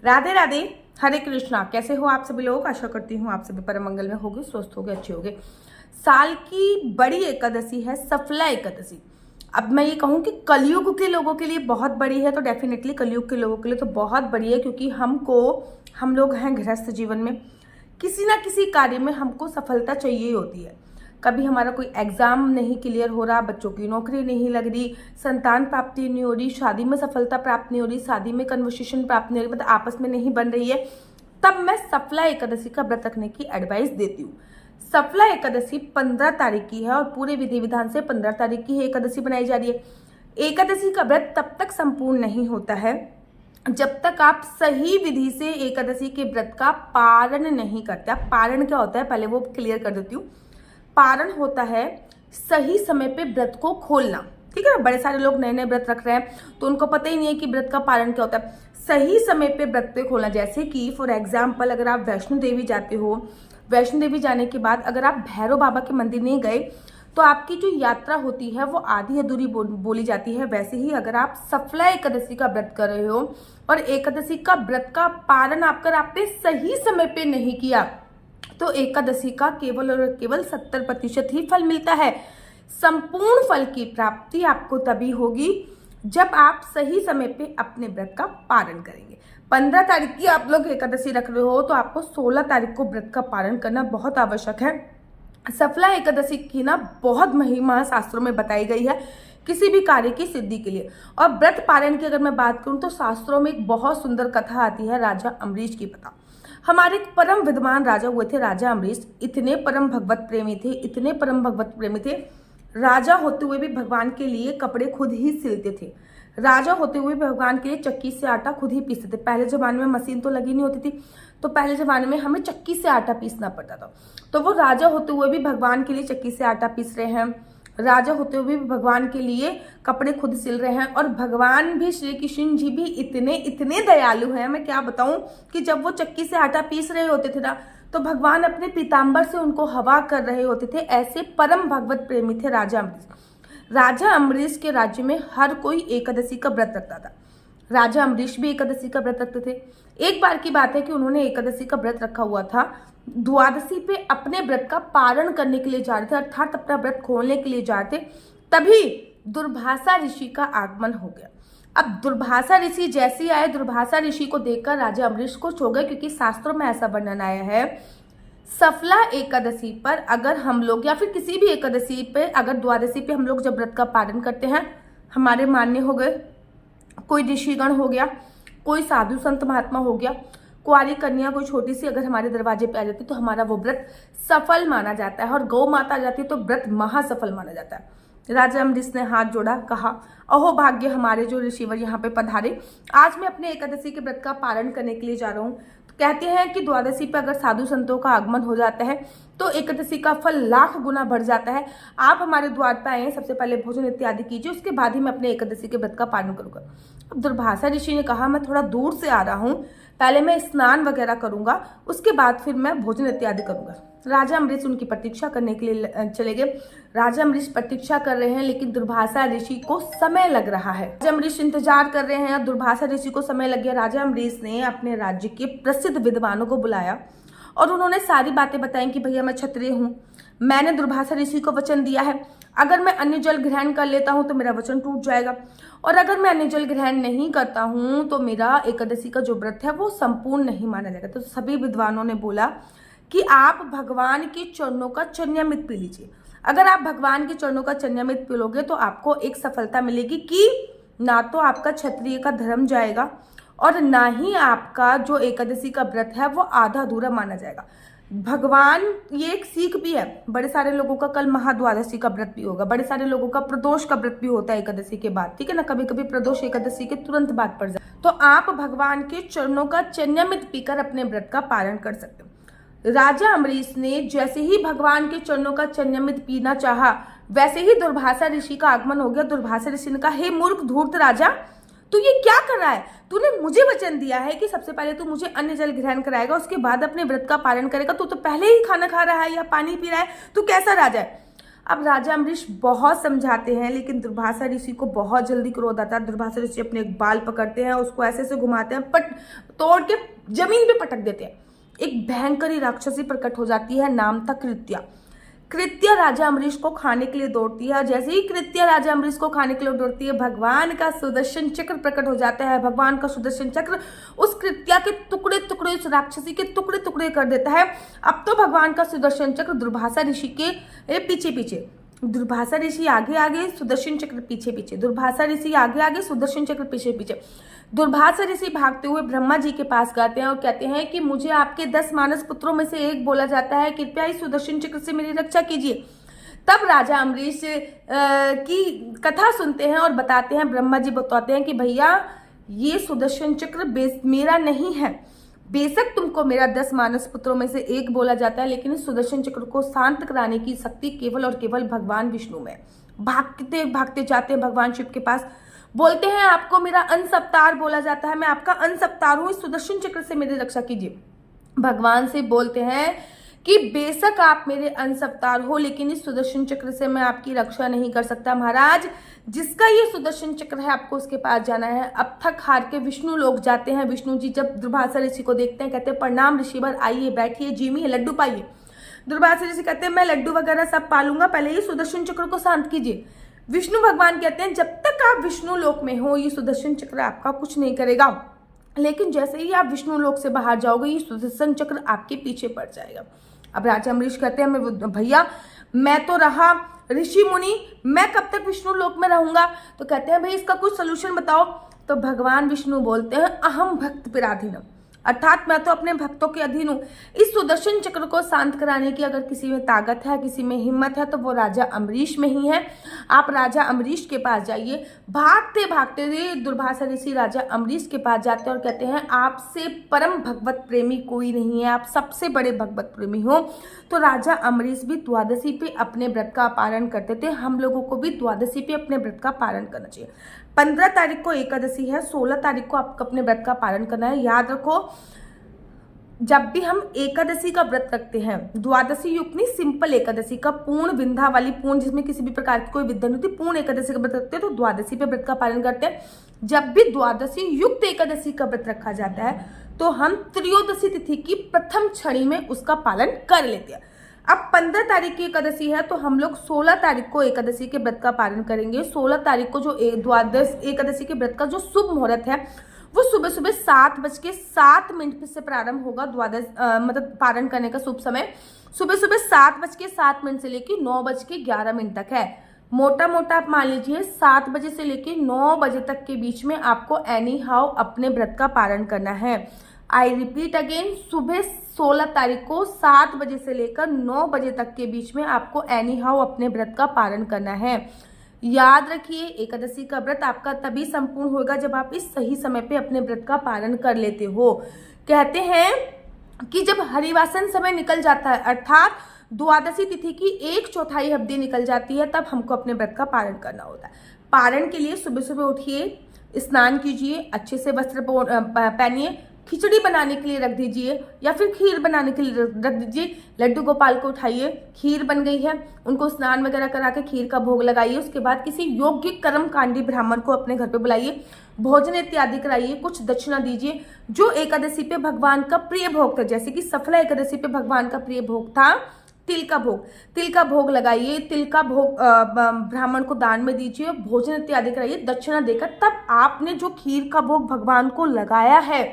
राधे राधे। हरे कृष्णा। कैसे हो आप सभी लोग? आशा करती हूँ आप सभी परम मंगल में होगे, स्वस्थ होगे, अच्छे होगे। साल की बड़ी एकादशी है सफला एकादशी। अब मैं ये कहूँ कि कलयुग के लोगों के लिए बहुत बड़ी है, तो डेफिनेटली कलयुग के लोगों के लिए तो बहुत बड़ी है, क्योंकि हम लोग हैं गृहस्थ जीवन में, किसी ना किसी कार्य में हमको सफलता चाहिए होती है। कभी हमारा कोई एग्जाम नहीं क्लियर हो रहा, बच्चों की नौकरी नहीं लग रही, संतान प्राप्ति नहीं हो रही, शादी में सफलता प्राप्त नहीं हो रही, शादी में कन्वर्सेशन प्राप्त नहीं हो रही, मतलब आपस में नहीं बन रही है, तब मैं सफला एकादशी का व्रत रखने की एडवाइस देती हूँ। सफला एकादशी 15 तारीख की है और पूरे विधि विधान से 15 तारीख की एकादशी बनाई जा रही है। एकादशी का व्रत तब तक संपूर्ण नहीं होता है जब तक आप सही विधि से एकादशी के व्रत का पारण नहीं करते। पारण क्या होता है पहले वो क्लियर कर देती हूँ। पारण होता है सही समय पे व्रत को खोलना, ठीक है ना। बड़े सारे लोग नए नए व्रत रख रहे हैं तो उनको पता ही नहीं है कि व्रत का पारण क्या होता है। सही समय पे व्रत पे खोलना, जैसे कि फॉर एग्जाम्पल अगर आप वैष्णो देवी जाते हो, वैष्णो देवी जाने के बाद अगर आप भैरव बाबा के मंदिर नहीं गए तो आपकी जो यात्रा होती है वो आधी अधूरी बोली जाती है। वैसे ही अगर आप सफला एकादशी का व्रत कर रहे हो और एकादशी का व्रत का पारण आपने सही समय पे नहीं किया तो एकादशी का केवल और केवल 70% ही फल मिलता है। संपूर्ण फल की प्राप्ति आपको तभी होगी जब आप सही समय पे अपने व्रत का पारण करेंगे। 15 तारीख की आप लोग एकादशी रख रहे हो तो आपको 16 तारीख को व्रत का पारण करना बहुत आवश्यक है। सफला एकादशी की ना बहुत महिमा शास्त्रों में बताई गई है किसी भी कार्य की सिद्धि के लिए। और व्रत पारण की अगर मैं बात करूं तो शास्त्रों में एक बहुत सुंदर कथा आती है राजा अम्बरीश की। पता, हमारे एक परम विद्वान राजा हुए थे राजा अम्बरीश। इतने परम भगवत प्रेमी थे, इतने परम भगवत प्रेमी थे, राजा होते हुए भी भगवान के लिए कपड़े खुद ही सिलते थे। राजा होते हुए भगवान के लिए चक्की से आटा खुद ही पीसते थे। पहले जमाने में मशीन तो लगी नहीं होती थी, तो पहले जमाने में हमें चक्की से आटा पीसना पड़ता था। तो वो राजा होते हुए भी भगवान के लिए चक्की से आटा पीस रहे हैं, राजा होते हुए भी भगवान के लिए कपड़े खुद सिल रहे हैं। और भगवान भी, श्री कृष्ण जी भी इतने इतने दयालु हैं, मैं क्या बताऊं, कि जब वो चक्की से आटा पीस रहे होते थे ना तो भगवान अपने पीताम्बर से उनको हवा कर रहे होते थे। ऐसे परम भगवत प्रेमी थे राजा अम्बरीश। राजा अम्बरीश के राज्य में हर कोई एकादशी का व्रत रखता था। राजा अम्बरीश भी एकादशी का व्रत रखते थे। एक बार की बात है कि उन्होंने एकादशी का व्रत रखा हुआ था, द्वादशी पे अपने व्रत का पारण करने के लिए जा रहे थे, अर्थात अपना व्रत खोलने के लिए जा रहे थे, तभी दुर्भाषा ऋषि का आगमन हो गया। अब दुर्भाषा ऋषि जैसे आए, दुर्भाषा ऋषि को देखकर राजा अम्बरीश खुश हो गए, क्योंकि शास्त्रों में ऐसा वर्णन आया है सफला एकादशी पर अगर हम लोग या फिर किसी भी एकादशी पे अगर द्वादशी पे हम लोग जब व्रत का पारण करते हैं, हमारे मान्य हो गए, कोई ऋषिगण हो गया, कोई साधु संत महात्मा हो गया, कुंवारी कन्या कोई छोटी सी अगर हमारे दरवाजे पे आ जाती तो हमारा वो व्रत सफल माना जाता है। और गौ माता आ जाती है तो व्रत महासफल माना जाता है। राजा अम्बरीश ने हाथ जोड़ा, कहा अहो भाग्य हमारे जो ऋषिवर यहाँ पे पधारे, आज मैं अपने एकादशी के व्रत का पारण करने के लिए जा रहा हूँ। तो कहते हैं कि द्वादशी पे अगर साधु संतों का आगमन हो जाता है तो एकादशी का फल लाख गुना बढ़ जाता है। आप हमारे द्वार पर आए, सबसे पहले भोजन इत्यादि कीजिए, उसके बाद ही मैं अपने एकादशी के व्रत का पालन करूंगा। अब दुर्भाषा ऋषि ने कहा मैं थोड़ा दूर से आ रहा हूँ, पहले मैं स्नान वगैरह करूंगा, उसके बाद फिर मैं भोजन इत्यादि करूंगा। राजा अम्बरीश उनकी प्रतीक्षा करने के लिए चले गए। राजा अम्बरीश प्रतीक्षा कर रहे हैं लेकिन दुर्भाषा ऋषि को समय लग रहा है। राजा अम्बरीश इंतजार कर रहे हैं, दुर्भाषा ऋषि को समय लग गया। राजा अम्बरीश ने अपने राज्य के प्रसिद्ध विद्वानों को बुलाया और उन्होंने सारी बातें बताई कि भैया मैं क्षत्रिय हूँ, मैंने दुर्भाषा ऋषि को वचन दिया है अगर मैं अन्य जल ग्रहण कर लेता हूँ तो मेरा वचन टूट जाएगा, और अगर मैं अन्य जल ग्रहण नहीं करता हूँ तो मेरा एकादशी का जो व्रत है वो संपूर्ण नहीं माना जाएगा। तो सभी विद्वानों ने बोला कि आप भगवान के चरणों का चरणामृत पी लीजिए। अगर आप भगवान के चरणों का चरणामृत पी लोगे तो आपको एक सफलता मिलेगी कि ना तो आपका क्षत्रिय का धर्म जाएगा और ना ही आपका जो एकादशी का व्रत है वो आधा अधूरा माना जाएगा। भगवान, ये एक सीख भी है, बड़े सारे लोगों का कल महाद्वादशी का व्रत भी होगा, बड़े सारे लोगों का प्रदोष का व्रत भी होता है एकादशी के बाद, ठीक है ना। कभी कभी प्रदोष एकादशी के तुरंत बाद पड़ जाए, तो आप भगवान के चरणों का चरणामृत पीकर अपने व्रत का पारण कर सकते हो। राजा अम्बरीश ने जैसे ही भगवान के चरणों का चरणामृत पीना चाहा, वैसे ही दुर्भाषा ऋषि का आगमन हो गया। दुर्भाषा ऋषि ने कहा हे मूर्ख धूर्त राजा, तू ये क्या कर रहा है? तूने मुझे वचन दिया है कि सबसे पहले तू मुझे अन्न जल ग्रहण कराएगा, उसके बाद अपने व्रत का पालन करेगा। तू तो पहले ही खाना खा रहा है या पानी पी रहा है, तू कैसा राजा है? अब राजा अम्बरीश बहुत समझाते हैं, लेकिन दुर्वासा ऋषि को बहुत जल्दी क्रोध आता है। दुर्वासा ऋषि अपने एक बाल पकड़ते हैं, उसको ऐसे ऐसे घुमाते हैं, पट तोड़ के जमीन पे पटक देते हैं। एक भयंकरी राक्षसी प्रकट हो जाती है, नाम था कृत्या। कृत्या राजा अम्बरीश को खाने के लिए दौड़ती है, और जैसे ही कृत्या राजा अम्बरीश को खाने के लिए दौड़ती है, भगवान का सुदर्शन चक्र प्रकट हो जाता है। भगवान का सुदर्शन चक्र उस कृत्या के टुकड़े टुकड़े, उस राक्षसी के टुकड़े टुकड़े कर देता है। अब तो भगवान का सुदर्शन चक्र दुर्वासा ऋषि के पीछे पीछे, दुर्वासा ऋषि आगे आगे, सुदर्शन चक्र पीछे पीछे, दुर्वासा ऋषि आगे आगे, सुदर्शन चक्र पीछे पीछे। दुर्वासा ऋषि भागते हुए ब्रह्मा जी के पास जाते हैं और कहते हैं कि मुझे आपके 10 मानस पुत्रों में से एक बोला जाता है, कृपया इस सुदर्शन चक्र से मेरी रक्षा कीजिए। तब राजा अम्बरीश की कथा सुनते हैं और बताते हैं, ब्रह्मा जी बताते हैं कि भैया ये सुदर्शन चक्र मेरा नहीं है। बेशक तुमको मेरा 10 मानस पुत्रों में से एक बोला जाता है, लेकिन इस सुदर्शन चक्र को शांत कराने की शक्ति केवल और केवल भगवान विष्णु में। भागते भागते जाते हैं भगवान शिव के पास, बोलते हैं आपको मेरा अंश अवतार बोला जाता है, मैं आपका अंश अवतार हूं, इस सुदर्शन चक्र से मेरी रक्षा कीजिए। भगवान से बोलते हैं कि बेशक आप मेरे अंश अवतार हो, लेकिन इस सुदर्शन चक्र से मैं आपकी रक्षा नहीं कर सकता महाराज। जिसका ये सुदर्शन चक्र है आपको उसके पास जाना है। अब थक हार के विष्णु लोग जाते हैं। विष्णु जी जब दुर्वासा ऋषि को देखते हैं, कहते हैं प्रणाम ऋषिवर, आइए बैठिए, जीमी है लड्डू पाइए। दुर्वासा ऋषि कहते हैं मैं लड्डू वगैरह सब पालूंगा, पहले ये सुदर्शन चक्र को शांत कीजिए। विष्णु भगवान कहते हैं जब तक आप विष्णु लोक में हो ये सुदर्शन चक्र आपका कुछ नहीं करेगा, लेकिन जैसे ही आप विष्णु लोक से बाहर जाओगे ये सुदर्शन चक्र आपके पीछे पड़ जाएगा। अब राजा अम्बरीश कहते हैं मैं भैया मैं तो रहा ऋषि मुनि, मैं कब तक विष्णु लोक में रहूंगा। तो कहते हैं भाई इसका कुछ सोल्यूशन बताओ। तो भगवान विष्णु बोलते हैं अहम भक्त पराधीनम, अर्थात मैं तो अपने भक्तों के अधीन हूँ। इस सुदर्शन चक्र को शांत कराने की अगर किसी में ताकत है, किसी में हिम्मत है, तो वो राजा अम्बरीश में ही है। आप राजा अम्बरीश के पास जाइए। भागते भागते हुए दुर्वासा ऋषि राजा अम्बरीश के पास जाते हैं और कहते हैं आपसे परम भगवत प्रेमी कोई नहीं है, आप सबसे बड़े भगवत प्रेमी हो। तो राजा अम्बरीश भी द्वादशी पे अपने व्रत का पालन करते थे। हम लोगों को भी द्वादशी पे अपने व्रत का पालन करना चाहिए। 15 तारीख को एकादशी है, 16 तारीख को आपको अपने व्रत का पालन करना है। याद रखो जब भी हम एकादशी का व्रत रखते हैं, द्वादशी युक्त नहीं, सिंपल एकादशी का, पूर्ण विंध्या वाली, पूर्ण जिसमें किसी भी प्रकार की कोई विद्या नहीं होती, पूर्ण एकादशी का व्रत रखते हैं तो द्वादशी पे व्रत का पालन करते हैं। जब भी द्वादशी युक्त एकादशी का व्रत रखा जाता है तो हम त्रयोदशी तिथि की प्रथम छड़ी में उसका पालन कर लेते हैं। अब 15 तारीख की एकादशी है तो हम लोग 16 तारीख को एकादशी के व्रत का पालन करेंगे। 16 तारीख को जो द्वादश एकादशी के व्रत का जो शुभ मुहूर्त है वो सुबह सुबह 7:07 से प्रारंभ होगा। द्वादश मतलब पारण करने का शुभ समय सुबह सुबह 7:07 से लेकर 9:11 तक है। मोटा मोटा आप मान लीजिए 7 बजे से लेकर 9 बजे तक के बीच में आपको एनी हाउ अपने व्रत का पारण करना है। आई रिपीट अगेन, सुबह 16 तारीख को 7 बजे से लेकर 9 बजे तक के बीच में आपको एनी हाउ अपने व्रत का पारण करना है। याद रखिए एकादशी का व्रत आपका तभी संपूर्ण होगा जब आप इस सही समय पे अपने व्रत का पालन कर लेते हो। कहते हैं कि जब हरिवासन समय निकल जाता है, अर्थात द्वादशी तिथि की 1/4 अवधि निकल जाती है, तब हमको अपने व्रत का पारण करना होता है। पारण के लिए सुबह सुबह उठिए, स्नान कीजिए, अच्छे से वस्त्र पहनिए, खिचड़ी बनाने के लिए रख दीजिए या फिर खीर बनाने के लिए रख दीजिए। लड्डू गोपाल को उठाइए, खीर बन गई है, उनको स्नान वगैरह करा के खीर का भोग लगाइए। उसके बाद किसी योग्य कर्मकांडी ब्राह्मण को अपने घर पे बुलाइए, भोजन इत्यादि कराइए, कुछ दक्षिणा दीजिए। जो एकादशी पे भगवान का प्रिय भोग था, जैसे कि सफला एकादशी पे भगवान का प्रिय भोग था तिल का भोग, तिल का भोग लगाइए, तिल का भोग ब्राह्मण को दान में दीजिए, भोजन इत्यादि कराइए दक्षिणा देकर। तब आपने जो खीर का भोग भगवान को लगाया है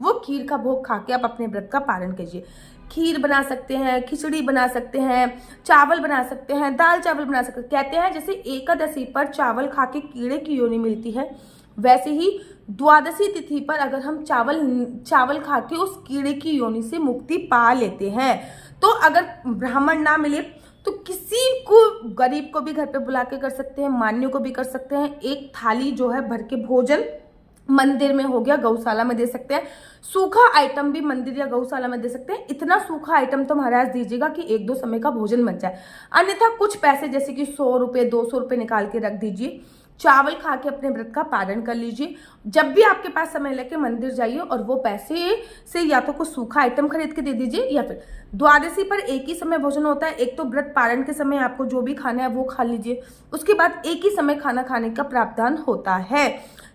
वो खीर का भोग खा के आप अपने व्रत का पालन कीजिए। खीर बना सकते हैं, खिचड़ी बना सकते हैं, चावल बना सकते हैं, दाल चावल बना सकते हैं। कहते हैं जैसे एकादशी पर चावल खा के कीड़े की योनि मिलती है, वैसे ही द्वादशी तिथि पर अगर हम चावल खा के उस कीड़े की योनि से मुक्ति पा लेते हैं। तो अगर ब्राह्मण ना मिले तो किसी को, गरीब को भी घर पे बुला के कर सकते हैं, मान्य को भी कर सकते हैं। एक थाली जो है भर के भोजन मंदिर में हो गया, गौशाला में दे सकते हैं। सूखा आइटम भी मंदिर या गौशाला में दे सकते हैं। इतना सूखा आइटम तो महाराज दीजिएगा कि 1-2 समय का भोजन बच जाए। अन्यथा कुछ पैसे जैसे कि 100 रुपये 200 रुपये निकाल के रख दीजिए, चावल खा के अपने व्रत का पालन कर लीजिए। जब भी आपके पास समय लगे मंदिर जाइए और वो पैसे से या तो कुछ सूखा आइटम खरीद के दे दीजिए, या फिर द्वादशी पर एक ही समय भोजन होता है। एक तो व्रत पालन के समय आपको जो भी खाना है वो खा लीजिए, उसके बाद एक ही समय खाना खाने का प्रावधान होता है।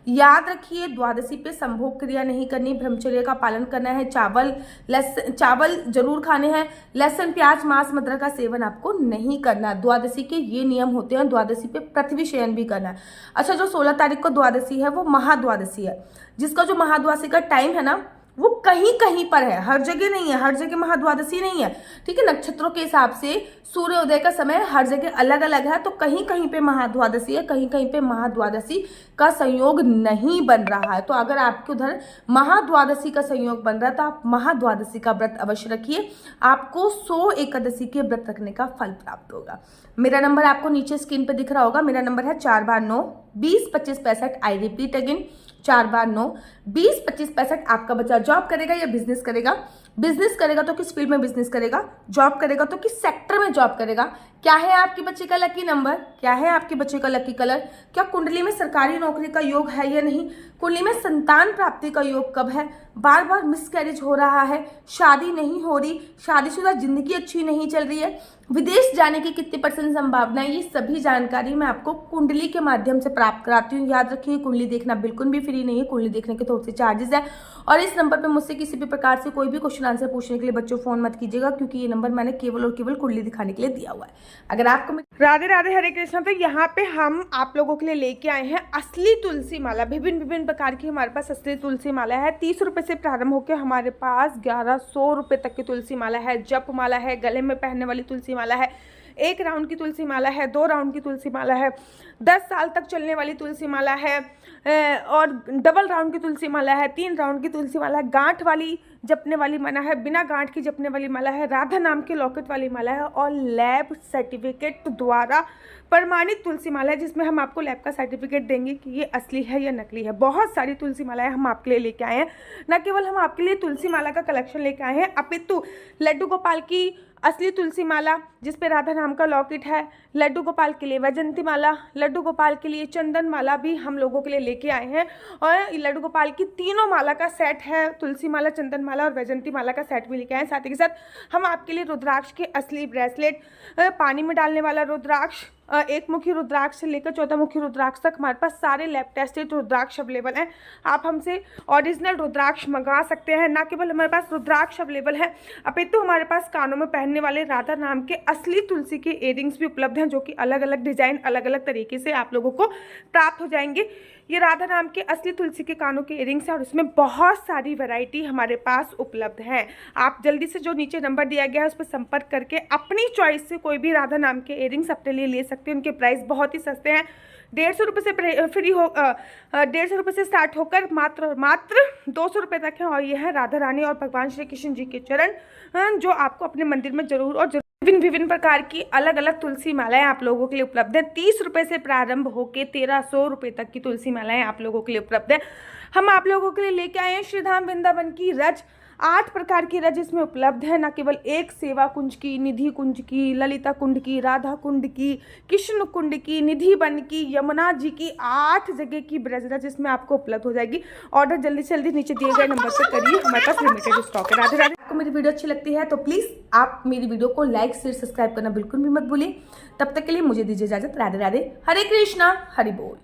याद रखिए, द्वादशी पे संभोग क्रिया नहीं करनी, ब्रह्मचर्य का पालन करना है। चावल जरूर खाने हैं, लहसुन प्याज मांस मदिरा का सेवन आपको नहीं करना। द्वादशी के ये नियम होते हैं। द्वादशी पे पृथ्वी शयन भी करना है। अच्छा, जो 16 तारीख को द्वादशी है वो महाद्वादशी है, जिसका जो महाद्वादशी का टाइम है ना वो कहीं कहीं पर है, हर जगह नहीं है, हर जगह महाद्वादशी नहीं है। ठीक है, नक्षत्रों के हिसाब से सूर्योदय का समय हर जगह अलग अलग है, तो कहीं कहीं पे महाद्वादशी है, कहीं कहीं पे महाद्वादशी का संयोग नहीं बन रहा है। तो अगर आपके उधर महाद्वादशी का संयोग बन रहा है तो आप महाद्वादशी का व्रत अवश्य रखिए, आपको 100 एकादशी के व्रत रखने का फल प्राप्त होगा। मेरा नंबर आपको नीचे स्क्रीन पे दिख रहा होगा। मेरा नंबर है 4/9 20 25 65। I repeat again, 4/9 20 25 65। आपका बच्चा जॉब करेगा या बिजनेस करेगा? बिजनेस करेगा तो किस फील्ड में बिजनेस करेगा? जॉब करेगा तो किस सेक्टर में जॉब करेगा? क्या है आपके बच्चे का लकी नंबर? क्या है आपके बच्चे का लकी कलर? क्या कुंडली में सरकारी नौकरी का योग है या नहीं? कुंडली में संतान प्राप्ति का योग कब है? बार बार मिसकैरेज हो रहा है, शादी नहीं हो रही, शादीशुदा जिंदगी अच्छी नहीं चल रही है, विदेश जाने की कितनी % संभावना है? ये सभी जानकारी मैं आपको कुंडली के माध्यम से प्राप्त कराती हूँ। याद रखिए, कुंडली देखना बिल्कुल भी फ्री नहीं है, कुंडली देखने के थोड़े से चार्जेस है। और इस नंबर पे मुझसे किसी भी प्रकार से कोई भी क्वेश्चन आंसर पूछने के लिए बच्चों फोन मत कीजिएगा, क्योंकि ये नंबर मैंने केवल और केवल कुंडली दिखाने के लिए दिया हुआ है। अगर आपको राधे राधे हरे कृष्णा, तो यहाँ पे हम आप लोगों के लिए लेके आए हैं असली तुलसी माला। विभिन्न प्रकार की हमारे पास असली तुलसी माला है। 30 रुपए से प्रारंभ होकर हमारे पास 1100 रुपए तक की तुलसी माला है। जप माला है, गले में पहनने वाली तुलसी माला है, 1 राउंड की तुलसी माला है, 2 राउंड की तुलसी माला है, 10 साल तक चलने वाली तुलसी माला है, और डबल राउंड की तुलसी माला है, 3 राउंड की तुलसी माला है, गांठ वाली जपने वाली माला है, बिना गांठ की जपने वाली माला है, राधा नाम के लॉकेट वाली माला है, और लैब सर्टिफिकेट द्वारा प्रमाणित तुलसी माला है, जिसमें हम आपको लैब का सर्टिफिकेट देंगे कि ये असली है या नकली है। बहुत सारी तुलसी मालाएं हम आपके लिए लेके आए हैं। न केवल हम आपके लिए तुलसी माला का कलेक्शन लेके आए हैं, अपितु लड्डू गोपाल की असली तुलसी माला जिसपे राधा नाम का लॉकेट है, लड्डू गोपाल के लिए वैजंती माला, लड्डू गोपाल के लिए चंदन माला भी हम लोगों के लिए लेके आए हैं। और लड्डू गोपाल की तीनों माला का सेट है, तुलसी माला, चंदन माला और वैजंती माला का सेट भी लेके आए हैं। साथ ही के साथ हम आपके लिए रुद्राक्ष के असली ब्रेसलेट, पानी में डालने वाला रुद्राक्ष, 1 मुखी रुद्राक्ष से लेकर 14 मुखी रुद्राक्ष तक हमारे पास सारे लैब टेस्टेड रुद्राक्ष अवेलेबल हैं। आप हमसे ओरिजिनल रुद्राक्ष मंगा सकते हैं। ना केवल हमारे पास रुद्राक्ष अवेलेबल है, अपितु हमारे पास कानों में पहनने वाले राधा नाम के असली तुलसी के इयरिंग्स भी उपलब्ध हैं, जो कि अलग अलग डिजाइन, अलग अलग तरीके से आप लोगों को प्राप्त हो जाएंगे। ये राधा नाम के असली तुलसी के कानों के इयरिंग्स हैं और उसमें बहुत सारी वैरायटी हमारे पास उपलब्ध है। आप जल्दी से जो नीचे नंबर दिया गया है उस पर संपर्क करके अपनी चॉइस से कोई भी राधा नाम के इयरिंग्स अपने लिए ले सकते हैं। उनके प्राइस बहुत ही सस्ते हैं। 150 रुपये से 150 रुपये से स्टार्ट होकर मात्र 200 रुपये तक है। और यह है राधा रानी और भगवान श्री कृष्ण जी के चरण, जो आपको अपने मंदिर में जरूर और विभिन्न प्रकार की अलग अलग तुलसी मालाएं आप लोगों के लिए उपलब्ध है। 30 रुपये से प्रारंभ होकर 1300 रुपये तक की तुलसी मालाएं आप लोगों के लिए उपलब्ध है। हम आप लोगों के लिए लेके आए हैं श्रीधाम वृंदावन की रज, 8 प्रकार की रज इसमें उपलब्ध है। न केवल एक सेवा कुंज की, निधि कुंज की, ललिता कुंड की, राधा कुंड की, कृष्ण कुंड की, निधि वन की, यमुना जी की, 8 जगह की ब्रज रज इसमें आपको उपलब्ध हो जाएगी। ऑर्डर जल्दी से जल्दी नीचे दिए गए नंबर पर करिए, हमारे पास लिमिटेड स्टॉक है। राधे राधे। आपको मेरी वीडियो अच्छी लगती है तो प्लीज़ आप मेरी वीडियो को लाइक शेयर सब्सक्राइब करना बिल्कुल भी मत भूलिए। तब तक के लिए मुझे दीजिए इजाजत। राधे राधे, हरे कृष्णा, हरि बोल।